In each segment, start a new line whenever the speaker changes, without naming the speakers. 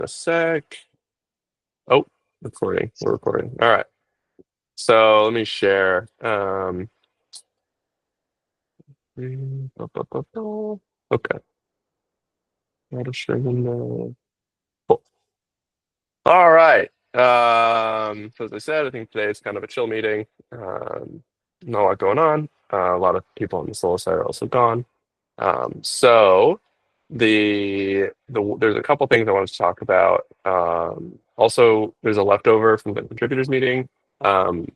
a sec. Oh, recording. We're recording. All right. So let me share. Okay. How to share window. Cool. All right. So as I said, I think today is kind of a chill meeting. Not a lot going on. A lot of people on the solo side are also gone. So there's a couple things I wanted to talk about. Also, there's a leftover from the contributors meeting. Um,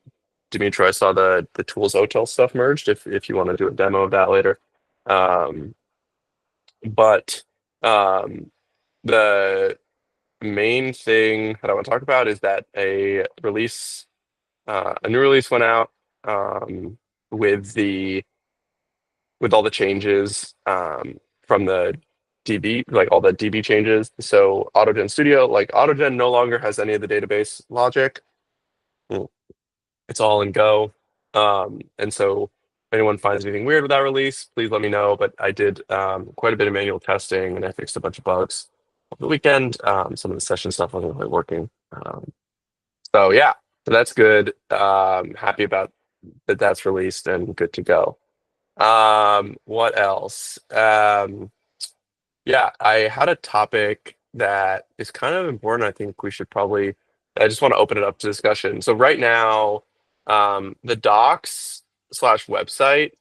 Dimitri, I saw the tools hotel stuff merged. If you want to do a demo of that later, um, but the main thing that I want to talk about is that a new release went out with the with all the changes from the DB, like all the DB changes. So AutoGen Studio, like AutoGen no longer has any of the database logic. Mm, It's all in Go. And so if anyone finds anything weird with that release, please let me know. But I did quite a bit of manual testing and I fixed a bunch of bugs over the weekend. Some of the session stuff wasn't really working. So yeah, so that's good. Happy about that that's released and good to go. What else? Yeah, I had a topic that is kind of important. I think we should probably, I just want to open it up to discussion. So right now, the docs slash website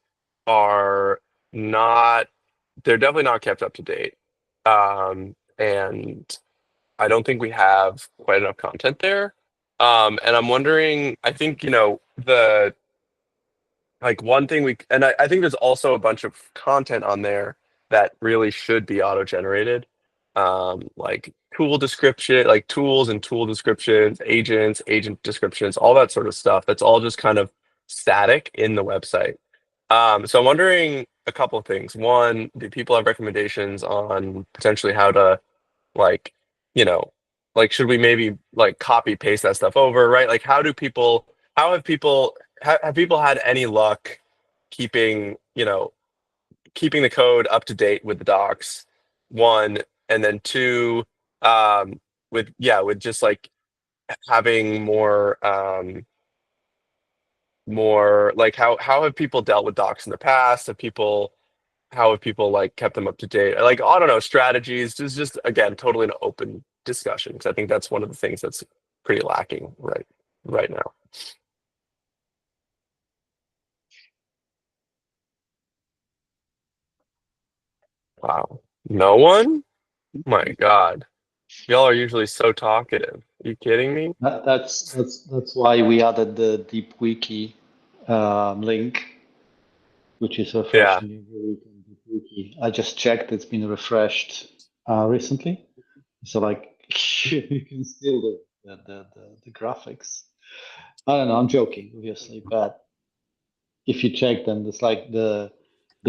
are not, they're definitely not kept up to date. And I don't think we have quite enough content there. And I'm wondering, I think, the like one thing I think there's also a bunch of content on there that really should be auto-generated. Like tool description, like tools and tool descriptions, agents, agent descriptions, all that sort of stuff. That's all just kind of static in the website. So I'm wondering a couple of things. One, do people have recommendations on potentially how to like, you know, like should we maybe like copy paste that stuff over, right? Like how have people had any luck keeping, keeping the code up to date with the docs? One, and then two, with just like having more like how have people dealt with docs in the past? How have people like kept them up to date? Like, I don't know, strategies. Just again, totally an open discussion because I think that's one of the things that's pretty lacking right now. Wow, no one? My God, y'all are usually so talkative. Are you kidding me?
That's why we added the deep wiki link, which is
Yeah.
refreshing every week on deep wiki. I just checked; it's been refreshed recently, so like you can still do the graphics. I don't know. I'm joking, obviously, but if you check them, it's like the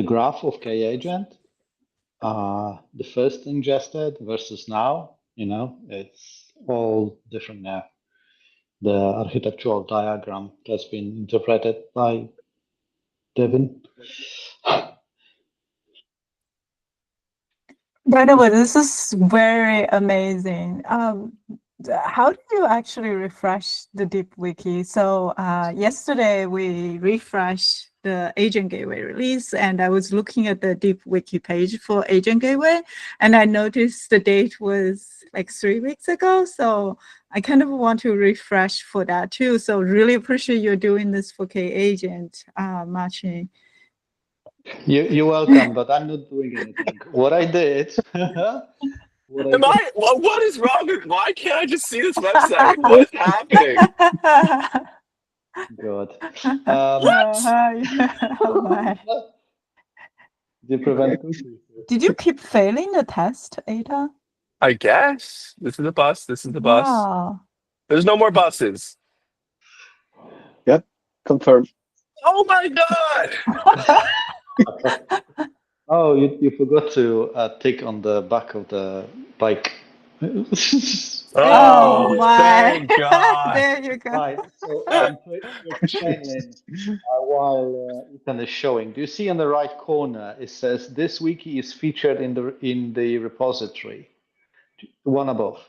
graph of KAgent, the first ingested versus now. It's all different now. The architectural diagram has been interpreted by Devin.
By the way, this is very amazing. How do you actually refresh the deep wiki? So yesterday we refreshed the Agent Gateway release, and I was looking at the deep wiki page for Agent Gateway, and I noticed the date was like 3 weeks ago. So I kind of want to refresh for that too. So really appreciate you doing this for K Agent, Machi.
You're welcome, but I'm not doing anything. What I did, what I
Am
did.
I? What is wrong? Why can't I just see this website? What is happening?
God.
What?
Oh my.
Do you prevent cookies?
Did you keep failing the test, Ada?
I guess this is a bus. This is the bus.
Wow.
There's no more buses.
Yep, confirm.
Oh my God!
Oh, you forgot to tick on the back of the bike.
Oh
Oh,
my.
thank God.
There you go.
Right. So to explain while Ethan is showing, do you see on the right corner it says this wiki is featured in the repository, one above.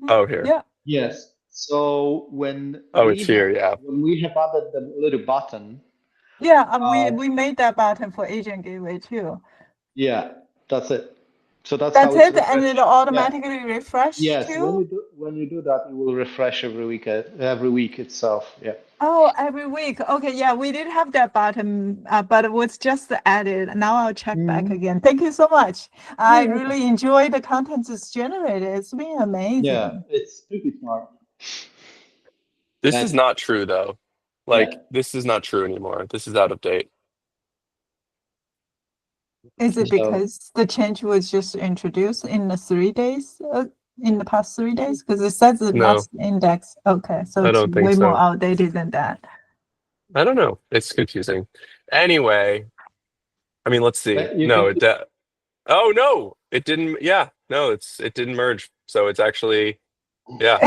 Oh, here.
Yeah.
Yes. So when
Oh, it's here. Yeah.
we have added the little button,
Yeah, we made that button for agent gateway too.
yeah, that's it. So that's
That's
how it's
it, and it
refreshed. Yeah.
automatically refresh
Yes.
too.
When you do that, it will refresh every week itself. Yeah.
Oh, every week. Okay, yeah, we did have that button, but it was just added. Now I'll check back again. Thank you so much. I really enjoy the content it's generated. It's been amazing.
Yeah, it's pretty smart.
This
And-
is not true though. Like this is not true anymore. This is out of date.
Is it
So-
because the change was just introduced in the 3 days, in the past 3 days? Because it says the
No.
last index. Okay, so
I
it's
don't think
way more
so.
outdated than that.
I don't know. It's confusing. Anyway, I mean, let's see.
You
No,
can-
oh no, it didn't. Yeah, no, it didn't merge. So it's actually, yeah.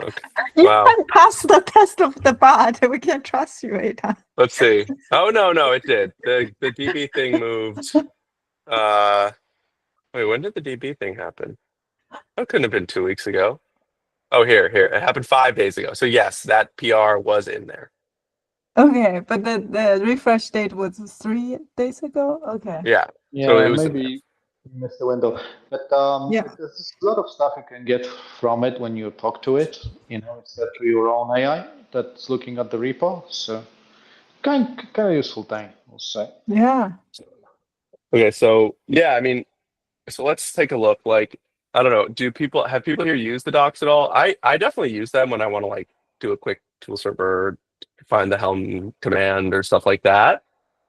Okay.
You
Wow.
can pass the test of the bot. We can trust you, Eitan.
Let's see. Oh no, it did. The DB thing moved. Wait, when did the DB thing happen? That couldn't have been 2 weeks ago. Oh, here. It happened 5 days ago. So yes, that PR was in there.
Okay, but the refresh date was 3 days ago. Okay.
Yeah.
Yeah,
So it was
maybe you missed the window. But
Yeah.
there's a lot of stuff you can get from it when you talk to it. You know, it's set to your own AI that's looking at the repo. So kind of useful thing, I'll say.
Yeah.
Okay, so yeah, I mean, so let's take a look. Like, I don't know, have people here used the docs at all? I definitely use them when I want to like do a quick tool server, find the Helm command or stuff like that.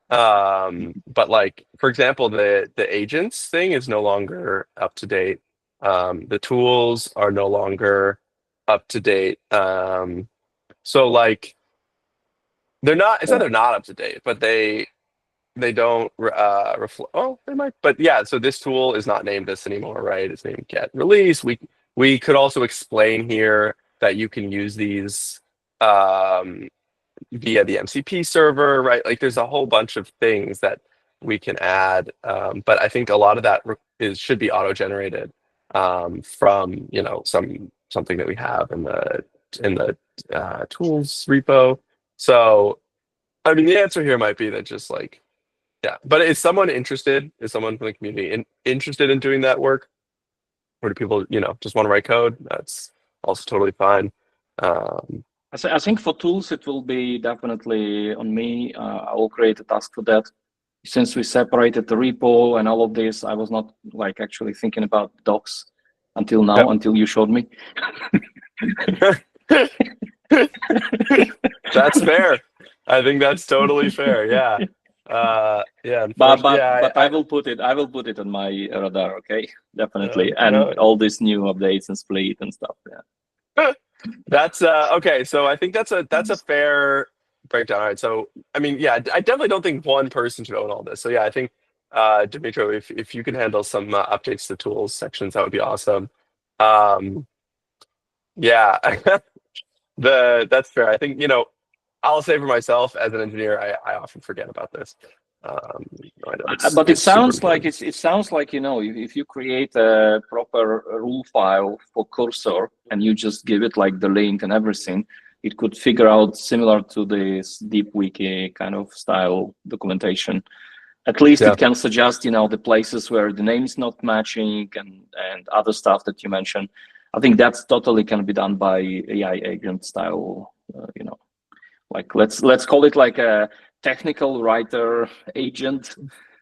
But like, for example, the agents thing is no longer up to date. The tools are no longer up to date. So like, they're not. It's not they're not up to date, but they don't reflect. Oh, they might. But yeah, so this tool is not named this anymore, right? It's named get release. We could also explain here that you can use these via the MCP server, right? Like there's a whole bunch of things that we can add, but I think a lot of that should be auto-generated from something that we have in the tools repo. So I mean, the answer here might be that just like, yeah. But is someone interested? Is someone from the community interested in doing that work? Or do people, just want to write code? That's also totally fine.
I think for tools, it will be definitely on me. I will create a task for that. Since we separated the repo and all of this, I was not like actually thinking about docs until now,
Yep.
until you showed me.
That's fair. I think that's totally fair. Yeah. Yeah.
But
yeah,
I will put it on my radar. Okay, definitely.
Yeah,
And
no.
all these new updates and split and stuff. Yeah.
That's okay. So I think that's a fair breakdown. All right. So I mean, yeah, I definitely don't think one person should own all this. So yeah, I think Dmitro, if you can handle some updates to tools sections, that would be awesome. Yeah, that's fair. I think I'll say for myself as an engineer, I often forget about this. I know
But it
it's super
sounds like
important.
it sounds like if you create a proper rule file for cursor and you just give it like the link and everything, it could figure out similar to this deep wiki kind of style documentation. At least
Yeah.
it can suggest the places where the name is not matching and other stuff that you mentioned. I think that's totally can be done by AI agent style. Like let's call it like a technical writer agent,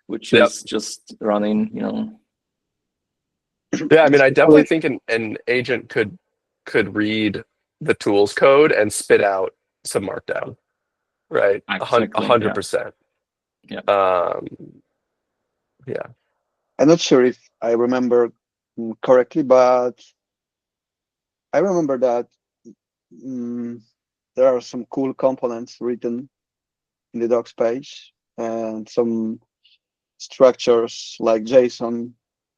which
Yep.
is just running.
Yeah, I mean, I definitely think an agent could read the tools code and spit out some markdown, right?
Exactly,
100%.
Yeah.
Yeah.
I'm not sure if I remember correctly, but I remember that there are some cool components written in the docs page and some structures like JSON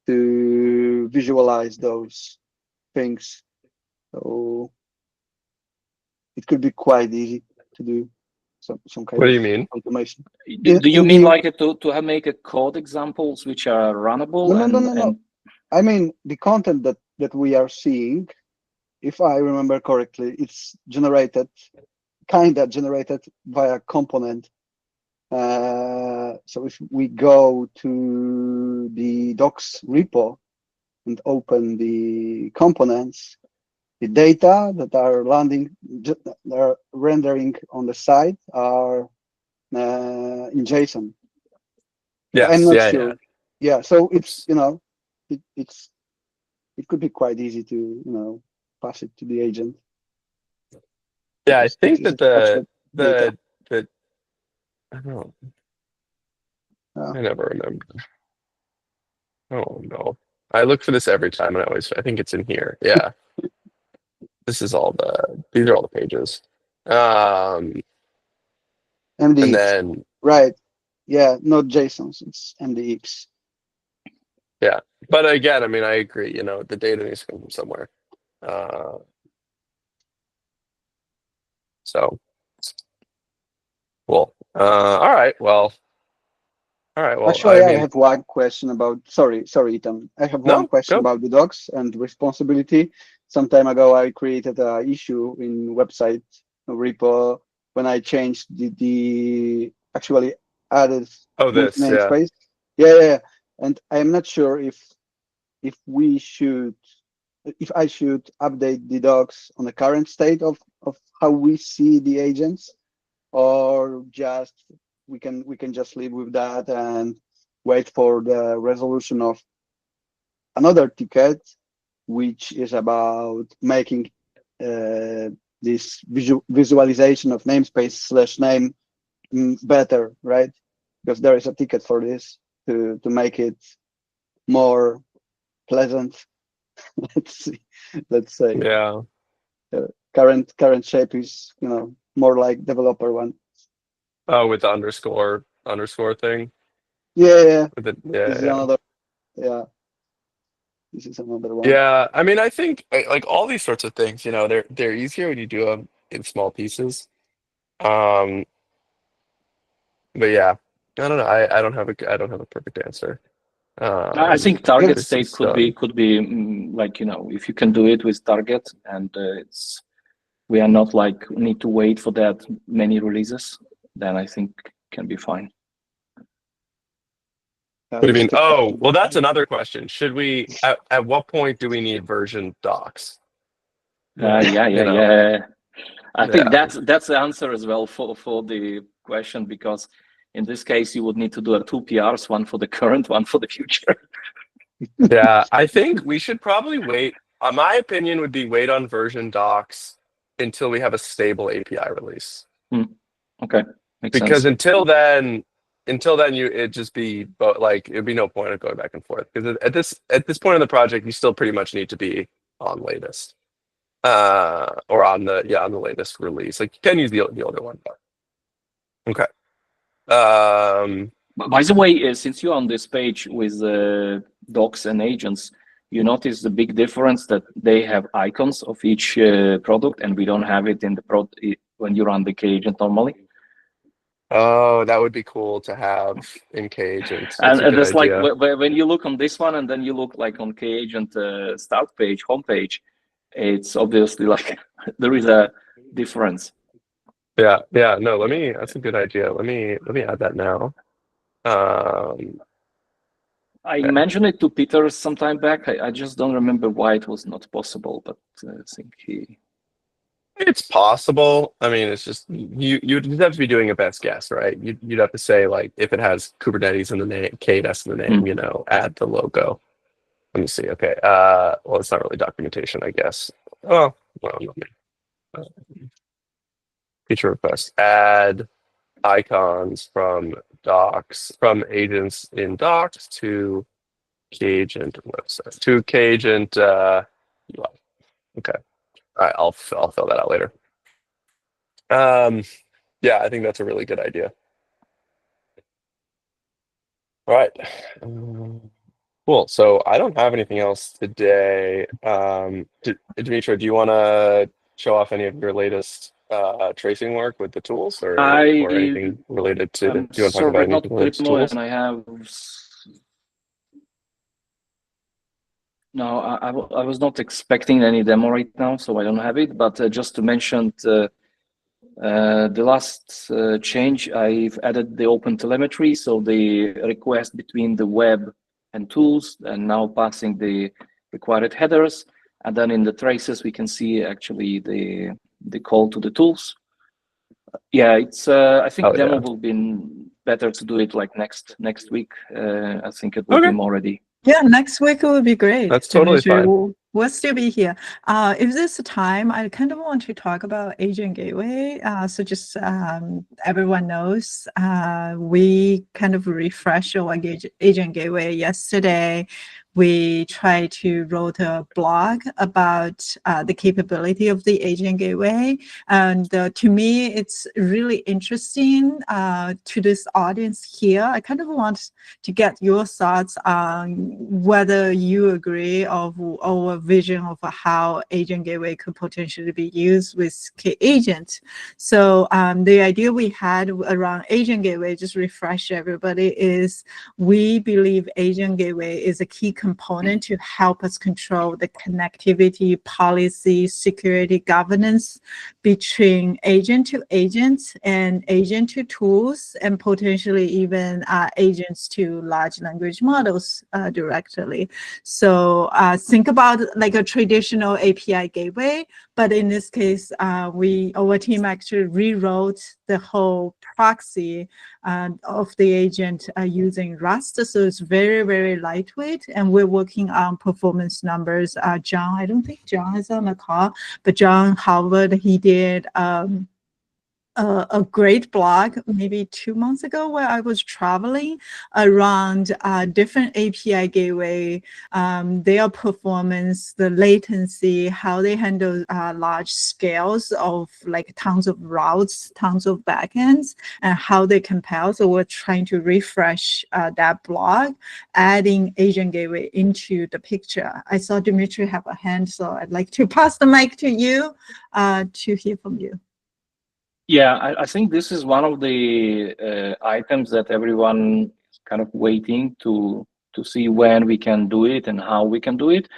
to visualize those things. So it could be quite easy to do some kind
What do
of
you mean?
automation.
Do you mean like to have make a code examples which are runnable?
No. I mean the content that we are seeing if I remember correctly, it's generated, kinda generated via component. So if we go to the docs repo and open the components, the data that are landing, that are rendering on the site are in JSON. But I'm
Yes,
not
yeah, yeah.
sure. Yeah, so it's, you know, it could be quite easy to, you know, pass it to the agent.
Yeah, I
Because it
think
is
that
structured data.
the I don't know.
Yeah.
I never remember. Oh no. I look for this every time and I think it's in here. Yeah. These are all the pages. And
MDX,
then
right? Yeah, not JSONs. It's MDX.
yeah. But again, I mean I agree, you know, the data needs to come from somewhere. So cool. All right, well, I
Actually, I
mean
have one question about. Sorry, Ethan. I have one
no,
question
go.
about the docs and responsibility. Some time ago, I created an issue in website repo when I changed the actually added
Oh this, yeah.
namespace. Yeah. And I'm not sure if we should, if I should update the docs on the current state of how we see the agents, or just we can just live with that and wait for the resolution of another ticket, which is about making this visualization of namespace slash name better, right? Because there is a ticket for this to make it more pleasant. let's see, let's say
Yeah.
current shape is, you know, more like developer one.
Oh, with the underscore thing.
Yeah.
With it,
This is
yeah.
another. Yeah, this is another one.
Yeah, I mean, I think like all these sorts of things, you know, they're easier when you do them in small pieces. Um, but yeah, I don't know. I don't have a perfect answer.
I think
Yeah.
target
This
state
is done.
could be like, you know, if you can do it with target and we are not like need to wait for that many releases, then I think can be fine.
What do you mean?
Just a
Oh,
question.
well, that's another question. Should we, at what point do we need version docs? You know,
Yeah. I think
yeah,
that's the answer as well for the question, because in this case you would need to do two PRs, one for the current, one for the future.
yeah. I think we should probably wait. My opinion would be wait on version docs until we have a stable API release.
Okay, makes
Because
sense.
until then you it'd just be like it'd be no point of going back and forth because at this point in the project you still pretty much need to be on latest or on the latest release. Like you can use the older one, but okay.
By the way, since you're on this page with docs and agents, you notice the big difference that they have icons of each product, and we don't have it in the when you run the agent normally.
Oh, that would be cool to have in KAgent. That's a
And
good
that's like
idea.
when you look on this one, and then you look like on KAgent start page, homepage, it's obviously like there is a difference.
Yeah, no, that's a good idea. Let me add that now.
I
Okay.
mentioned it to Peter some time back. I just don't remember why it was not possible, but I think he.
It's possible. I mean, it's just you'd have to be doing a best guess, right? You'd have to say like if it has Kubernetes in the name, KDS in the name, you know, add the logo. Let me see. Okay. Well, it's not really documentation, I guess. Oh, well, uh, feature request. Add icons from docs from agents in docs to KAgent website to KAgent UI. Okay. All right. I'll fill that out later. Yeah, I think that's a really good idea. All right. Cool. So I don't have anything else today. Dimitri, do you want to show off any of your latest tracing work with the tools or
I
anything related to, do
am
you want to talk about
serving out
anything related to
demo,
tools?
and I have No, I was not expecting any demo right now, so I don't have it. But just to mention the last change, I've added the open telemetry, so the request between the web and tools, and now passing the required headers, and then in the traces we can see actually the call to the tools. Yeah, it's I think demo will be better to do it like next week. I think it will be more ready.
Yeah, next week would be great.
That's totally fine.
We'll still be here. If there's time, I kind of want to talk about Agent Gateway. So just everyone knows, we kind of refreshed our Agent Gateway yesterday. We tried to write a blog about the capability of the Agent Gateway. And to me, it's really interesting to this audience here. I kind of want to get your thoughts on whether you agree of our vision of how Agent Gateway could potentially be used with K-Agent. So the idea we had around Agent Gateway, just refresh everybody, is we believe Agent Gateway is a key component to help us control the connectivity, policy, security, governance between agent to agent and agent to tools, and potentially even agents to large language models directly. So think about like a traditional API gateway, but in this case, our team actually rewrote the whole proxy of the agent using Rust. So it's very, very lightweight, and we're working on performance numbers. John, I don't think John is on the call, but John Howard, he did a great blog maybe 2 months ago where I was traveling around different API gateway, their performance, the latency, how they handle large scales of like tons of routes, tons of backends, and how they compare. So we're trying to refresh that blog, adding Agent Gateway into the picture. I saw Dimitri have a hand, so I'd like to pass the mic to you to hear from you.
Yeah, I think this is one of the items that everyone is kind of waiting to see when we can do it and how we can do it.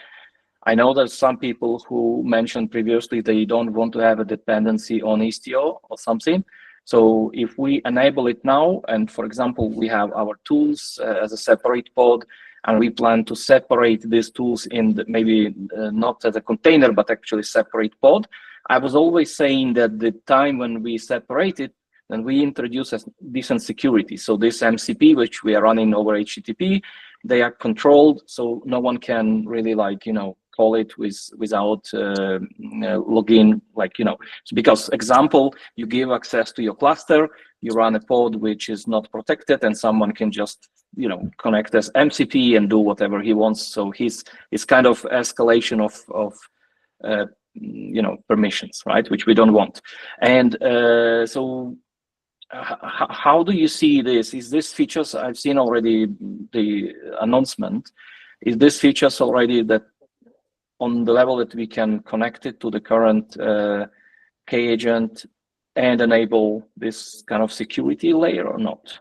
I know that some people who mentioned previously they don't want to have a dependency on Istio or something. So if we enable it now, and for example, we have our tools as a separate pod, and we plan to separate these tools in maybe not as a container, but actually separate pod. I was always saying that the time when we separate it, then we introduce a decent security. So this MCP, which we are running over HTTP, they are controlled, so no one can really call it without login, because example, you give access to your cluster, you run a pod which is not protected, and someone can just connect as MCP and do whatever he wants. So it's kind of escalation of permissions, right, which we don't want. And so how do you see this? Is this features, I've seen already the announcement, is this features already that on the level that we can connect it to the current K-Agent and enable this kind of security layer or not?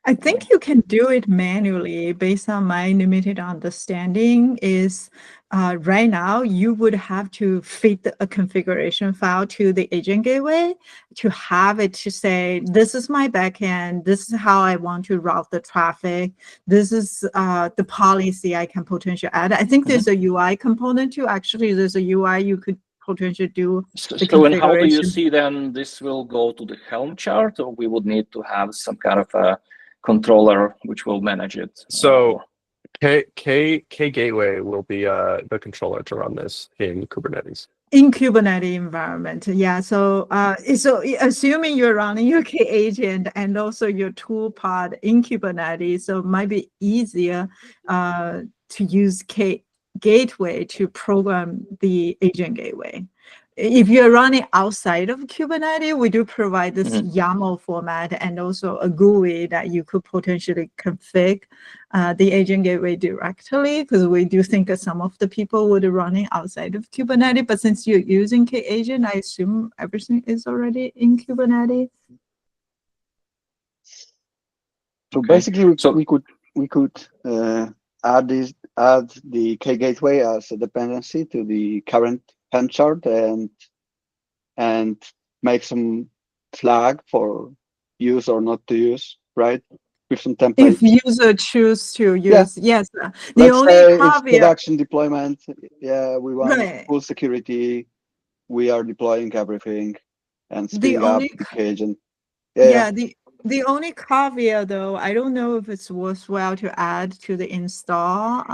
I think you can do it manually based on my limited understanding is right now you would have to feed a configuration file to the agent gateway to have it to say, this is my backend, this is how I want to route the traffic, this is the policy I can potentially add. I think there's a UI component too. Actually, there's a UI you could potentially do the
so and how do you see then this will go to the Helm chart, or we would need to have some kind of a controller which will manage it?
So K Gateway will be the controller to run this in Kubernetes.
In Kubernetes environment, yeah. So so assuming you're running your K-Agent and also your tool pod in Kubernetes, so it might be easier to use Gateway to program the agent gateway. If you're running outside of Kubernetes, we do provide this YAML format and also a GUI that you could potentially config the agent gateway directly, because we do think that some of the people would be running outside of Kubernetes. But since you're using K-Agent, I assume everything is already in Kubernetes.
So basically, we could add the K gateway as a dependency to the current pen chart and make some flag for use or not to use, right? With some templates.
If user choose to
Yeah.
use, yes. The
Let's
only
say it's
caveat,
production deployment. Yeah, we want
right?
full security. We are deploying everything and
The
spinning up
only
the agent. Yeah.
the only caveat, though, I don't know if it's worthwhile to add to the install,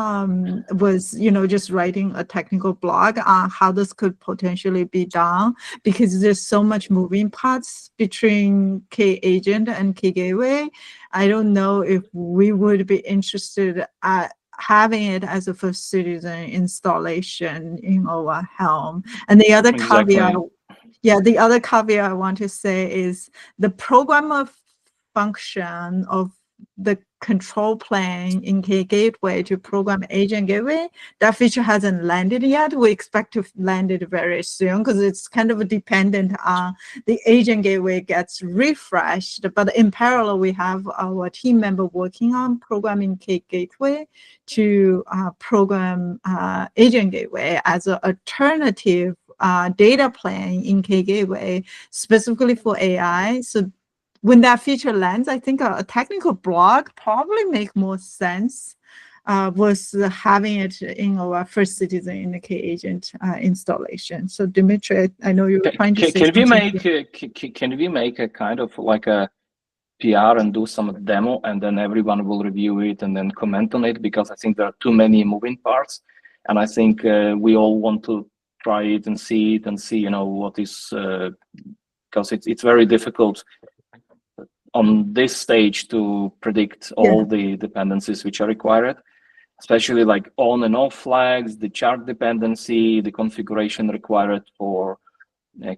was, just writing a technical blog on how this could potentially be done, because there's so much moving parts between K agent and K gateway. I don't know if we would be interested at having it as a first citizen installation in our Helm. And the other
Exactly.
caveat, the other caveat I want to say is the programmer function of the control plane in K gateway to program agent gateway, that feature hasn't landed yet. We expect to land it very soon because it's kind of dependent on the agent gateway gets refreshed. But in parallel, we have our team member working on programming K gateway to program agent gateway as an alternative data plane in K gateway specifically for AI. So when that feature lands, I think a technical blog probably make more sense was having it in our first citizen in the K agent installation. So Dimitri, I know you were trying to say
Can we
something.
can we make a kind of like a PR and do some demo, and then everyone will review it and then comment on it? Because I think there are too many moving parts, and I think we all want to try it and see what is, because it's very difficult on this stage to predict all the dependencies which are required, especially like on and off flags, the chart dependency, the configuration required for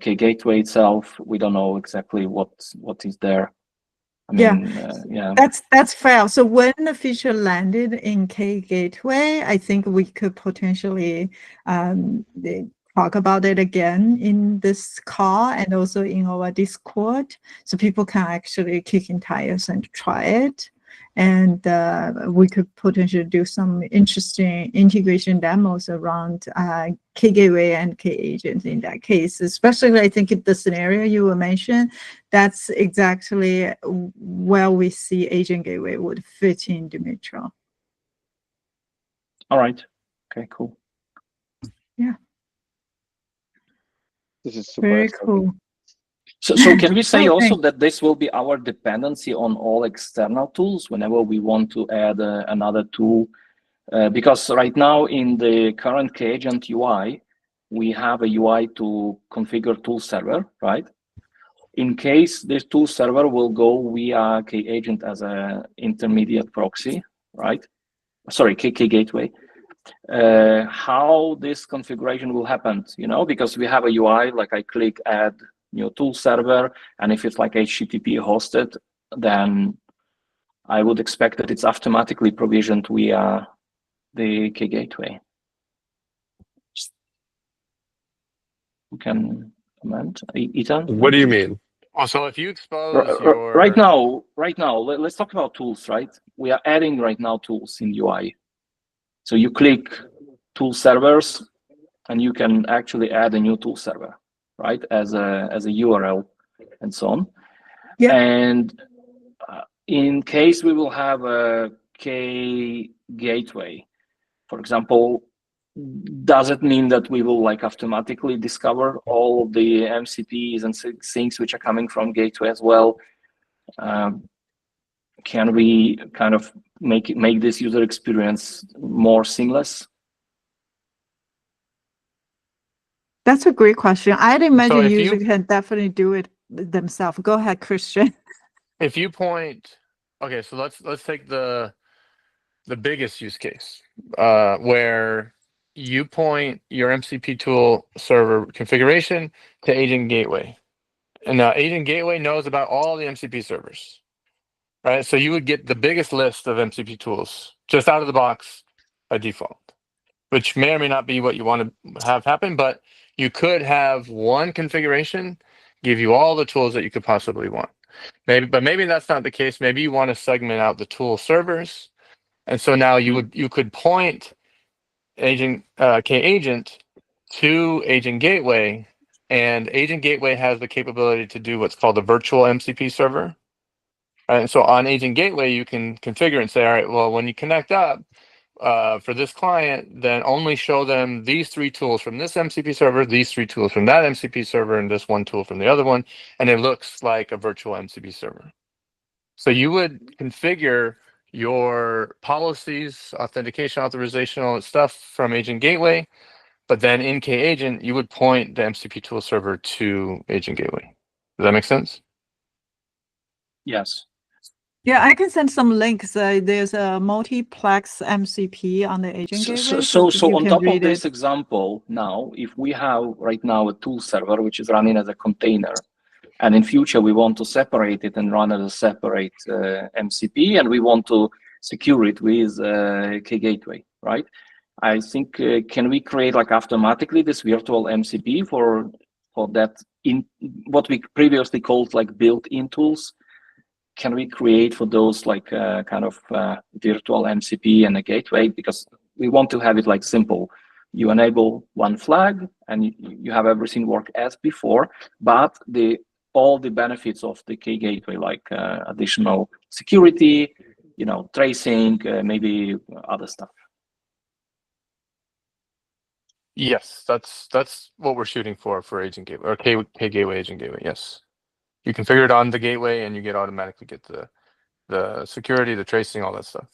K gateway itself. We don't know exactly what is there. I mean,
That's fair. So when the feature landed in K gateway, I think we could potentially talk about it again in this call and also in our Discord, so people can actually kick in tires and try it. And we could potentially do some interesting integration demos around K gateway and K agent in that case. Especially, I think the scenario you were mentioning, that's exactly where we see agent gateway would fit in, Dimitri.
All right. Okay, cool.
Yeah.
This is super
Very
exciting.
cool.
So can we say also that this will be our dependency on all external tools whenever we want to add another tool? Because right now in the current K-Agent UI, we have a UI to configure tool server, right? In case this tool server will go via K-Agent as an intermediate proxy, right? Sorry, K gateway. How this configuration will happen, because we have a UI, like I click add new tool server, and if it's like HTTP hosted, then I would expect that it's automatically provisioned via the K gateway. You can comment, Ethan.
What do you mean?
Oh, so if you expose your
Right now, let's talk about tools, right? We are adding right now tools in UI. So you click tool servers, and you can actually add a new tool server, right? As a URL and so on.
Yeah.
And in case we will have a K gateway, for example, does it mean that we will like automatically discover all of the MCPs and things which are coming from gateway as well? Can we kind of make this user experience more seamless?
That's a great question. I'd imagine
if
users
you-
can definitely do it themselves. Go ahead, Christian.
if you point, okay, so let's take the biggest use case where you point your MCP tool server configuration to agent gateway, and now agent gateway knows about all the MCP servers, right? So you would get the biggest list of MCP tools just out of the box by default, which may or may not be what you want to have happen, but you could have one configuration give you all the tools that you could possibly want. Maybe that's not the case. Maybe you want to segment out the tool servers And so now you could point agent K-agent to agent gateway, and agent gateway has the capability to do what's called a virtual MCP server. And so on agent gateway, you can configure and say, all right, well, when you connect up for this client, then only show them these 3 tools from this MCP server, these 3 tools from that MCP server, and this 1 tool from the other one. And it looks like a virtual MCP server. So you would configure your policies, authentication, authorization, all that stuff from agent gateway. But then in K-agent, you would point the MCP tool server to agent gateway. Does that make sense?
Yes.
Yeah, I can send some links. There's a multiplex MCP on the agent gateway, so you
on
can
top of
read
this
it.
example, now, if we have right now a tool server which is running as a container, and in future we want to separate it and run as a separate MCP, and we want to secure it with K-gateway, right? I think can we create like automatically this virtual MCP for that in what we previously called like built-in tools? Can we create for those like kind of virtual MCP and a gateway? Because we want to have it like simple. You enable one flag and you have everything work as before, but all the benefits of the K-gateway, like additional security, tracing, maybe other stuff.
Yes, that's what we're shooting for agent gateway or K-gateway agent gateway. Yes, you configure it on the gateway and you automatically get the security, the tracing, all that stuff.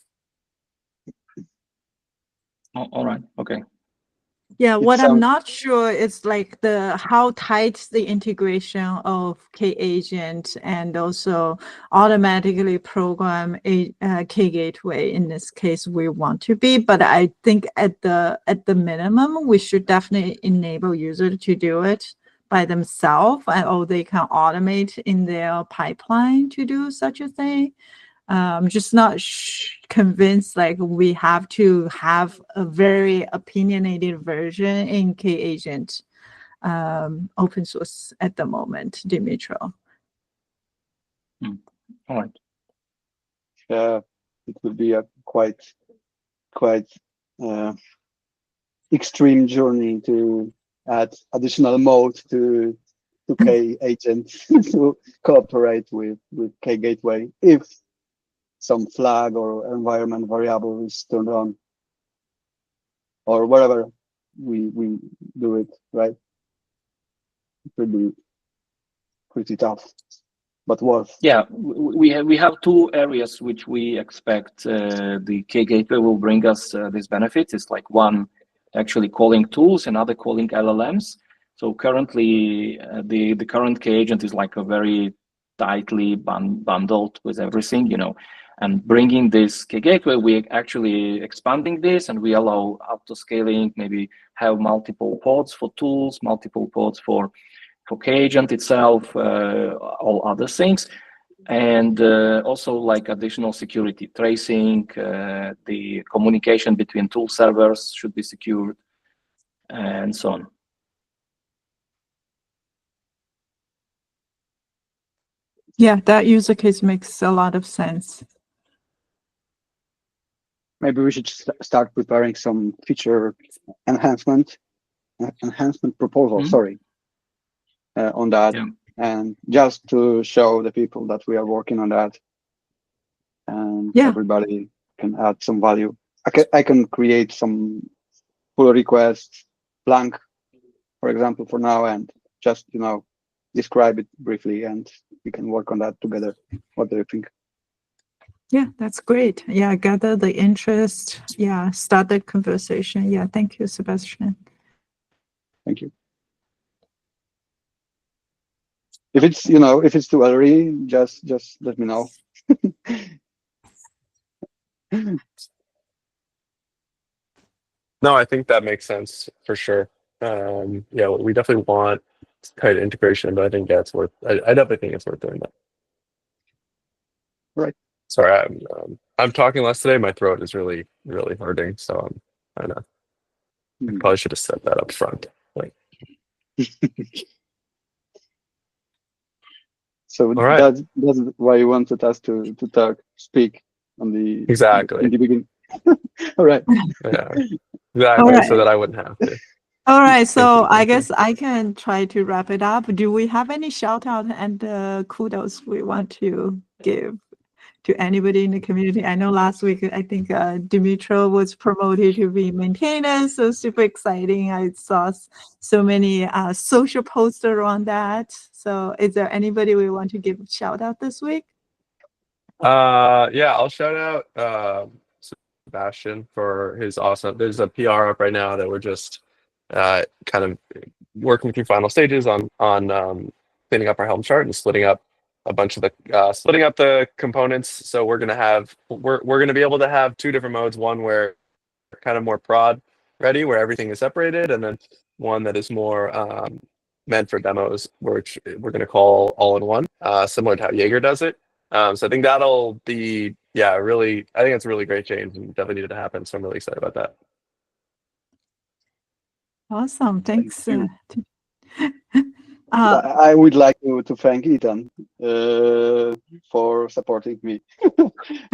All right. Okay.
Yeah, what I'm not sure is like how tight the integration of K-agent and also automatically program a K-gateway in this case we want to be. But I think at the minimum, we should definitely enable users to do it by themselves, or they can automate in their pipeline to do such a thing. I'm just not convinced like we have to have a very opinionated version in K-agent open source at the moment, Dimitro.
All right.
Yeah, it would be a quite extreme journey to add additional mode to K-agent to cooperate with K-gateway if some flag or environment variable is turned on, or wherever we do it, right? It would be pretty tough, but worth.
Yeah, we have 2 areas which we expect the K-gateway will bring us these benefits. It's like one actually calling tools, another calling LLMs. So currently, the current K-agent is like a very tightly bundled with everything, and bringing this K-gateway, we're actually expanding this, and we allow auto-scaling, maybe have multiple pods for tools, multiple pods for K-agent itself, all other things, and also like additional security, tracing, the communication between tool servers should be secured, and so on.
Yeah, that use case makes a lot of sense.
Maybe we should start preparing some feature enhancement proposal. Sorry, on that, and just to show the people that we are working on that, and everybody can add some value. I can create some pull requests blank, for example, for now, and just describe it briefly, and we can work on that together. What do you think?
Yeah, that's great. Yeah, gather the interest. Yeah, start the conversation. Yeah, thank you, Sebastian.
Thank you. If it's if it's too early, just let me know.
No, I think that makes sense for sure. Yeah, we definitely want tight integration, but I think it's worth. I definitely think it's worth doing that.
Right.
Sorry, I'm talking less today. My throat is really hurting, so I don't know. I probably should have said that up front.
So that's why you wanted us to speak on the
exactly
in the beginning. All right.
Yeah, exactly.
right.
So that I wouldn't have to.
All right,
Thank
so
you,
I
thank you.
guess I can try to wrap it up. Do we have any shout out and kudos we want to give to anybody in the community? I know last week I think Dimitro was promoted to be maintainer, so super exciting. I saw so many social poster on that. So is there anybody we want to give a shout out this week?
Yeah, I'll shout out Sebastian for his awesome. There's a PR up right now that we're just kind of working through final stages on cleaning up our Helm chart and splitting up a bunch of the splitting up the components. So we're gonna be able to have two different modes. One where kind of more prod ready, where everything is separated, and then one that is more meant for demos, which we're gonna call all in one, similar to how Jaeger does it. So I think that'll be, yeah, really, I think it's a really great change and definitely needed to happen. So I'm really excited about that.
Awesome, thanks.
you. I would like to thank Ethan for supporting me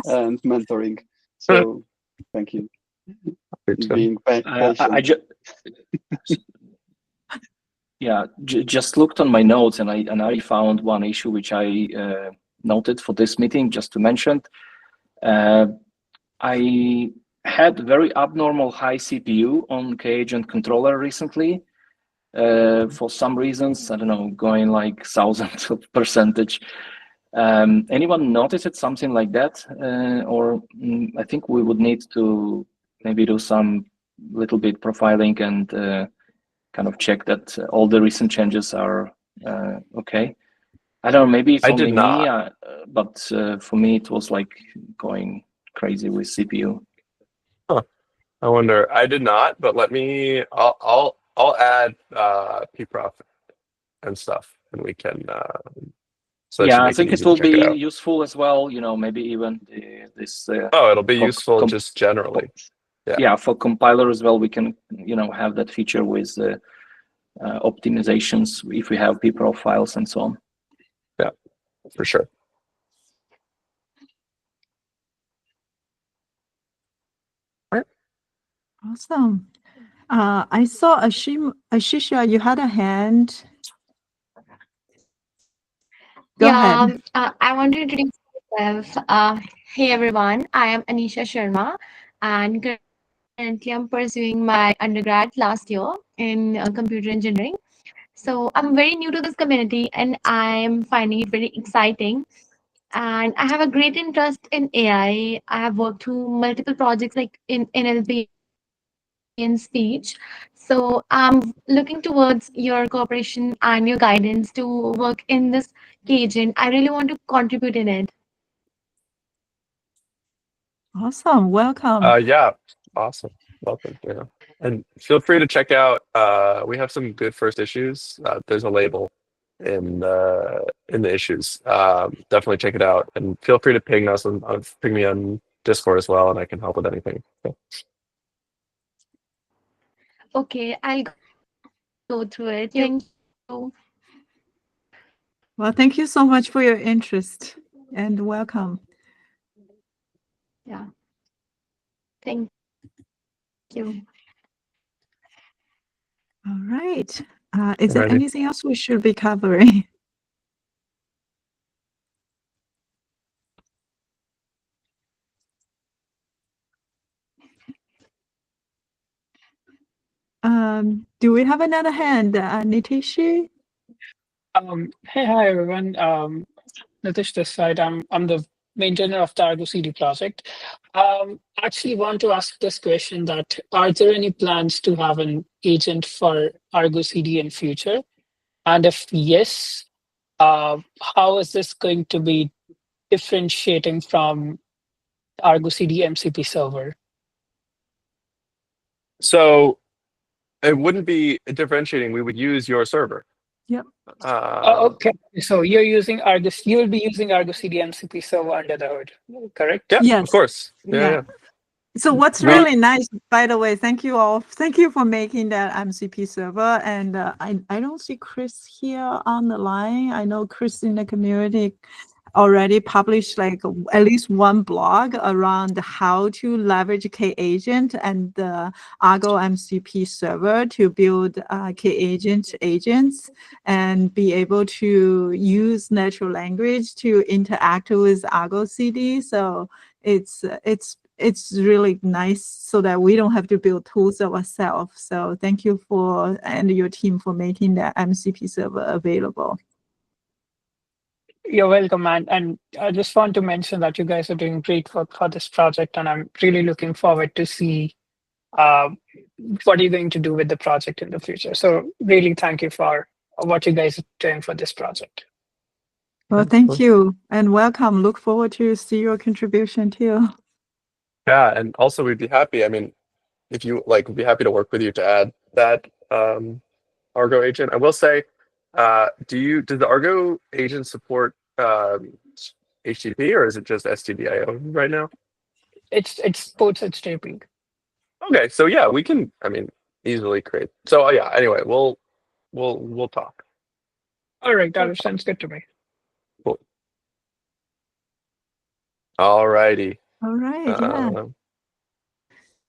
and mentoring. So thank you. Being patient.
Just looked on my notes and I found one issue which I noted for this meeting, just to mention. I had very abnormal high CPU on K-Agent controller recently. For some reasons, I don't know, going like thousands of percentage. Anyone noticed something like that? I think we would need to maybe do some little bit profiling and kind of check that all the recent changes are okay. I don't know, maybe it's
I
only
did not.
me, but for me it was like going crazy with CPU.
Huh. I wonder. I did not, but let me. I'll add pprof and stuff, and we can. So that should
Yeah, I
make it
think
easy
it
to
will
check it
be
out.
useful as well. You know, maybe even this.
Oh, it'll be useful just generally.
Yeah, for compiler as well, we can have that feature with optimizations if we have pprof files and so on.
Yeah, for sure.
Awesome. I saw Ashisha, you had a hand. Go ahead.
I want to introduce myself. Hey everyone, I am Anisha Sharma, and currently I'm pursuing my undergrad last year in computer engineering. So I'm very new to this community, and I'm finding it very exciting. And I have a great interest in AI. I have worked through multiple projects like in NLP and speech. So I'm looking towards your cooperation and your guidance to work in this agent. I really want to contribute in it.
Awesome. Welcome.
Yeah, awesome. Welcome. Yeah, and feel free to check out. We have some good first issues. There's a label in the issues. Definitely check it out, and feel free to ping us and ping me on Discord as well, and I can help with anything. So.
Okay, I'll go through it. Thank you.
Well, thank you so much for your interest and welcome.
Yeah. Thank you.
All right. Is there
Alrighty.
anything else we should be covering? Do we have another hand, Nitishi?
Hi everyone. Nitish this side. I'm the maintainer of the Argo CD project. Actually want to ask this question that are there any plans to have an agent for Argo CD in future? And if yes, how is this going to be differentiating from Argo CD MCP server?
So it wouldn't be differentiating. We would use your server.
Yep.
Okay, so you'll be using Argo CD MCP server under the hood, correct?
Yeah,
Yes.
of course. Yeah.
So what's really nice, by the way, thank you all. Thank you for making that MCP server. And I don't see Chris here on the line. I know Chris in the community already published like at least one blog around how to leverage K-Agent and the Argo MCP server to build K-Agent agents and be able to use natural language to interact with Argo CD. So it's really nice so that we don't have to build tools ourselves. So thank you and your team for making that MCP server available.
You're welcome, man. And I just want to mention that you guys are doing great work for this project, and I'm really looking forward to see what you're going to do with the project in the future. So really thank you for what you guys are doing for this project.
Well, thank you and welcome. Look forward to see your contribution too.
Yeah, and also we'd be happy. I mean, if you like, we'd be happy to work with you to add that Argo agent. I will say, does the Argo agent support HTTP or is it just STDIO right now?
It supports HTTP.
Okay, so yeah, we can. I mean, easily create. So yeah. Anyway, we'll talk.
All right, that sounds good to me.
Cool. All righty.
All right, yeah.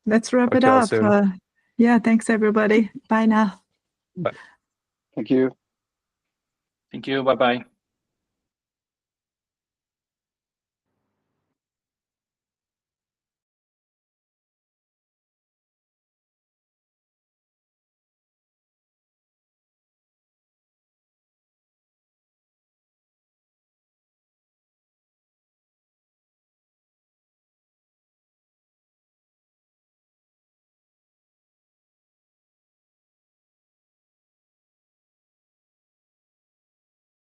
Let's wrap
talk
it
to y'all
up.
soon.
Yeah, thanks everybody. Bye now.
Bye.
Thank you.
Thank you. Bye bye.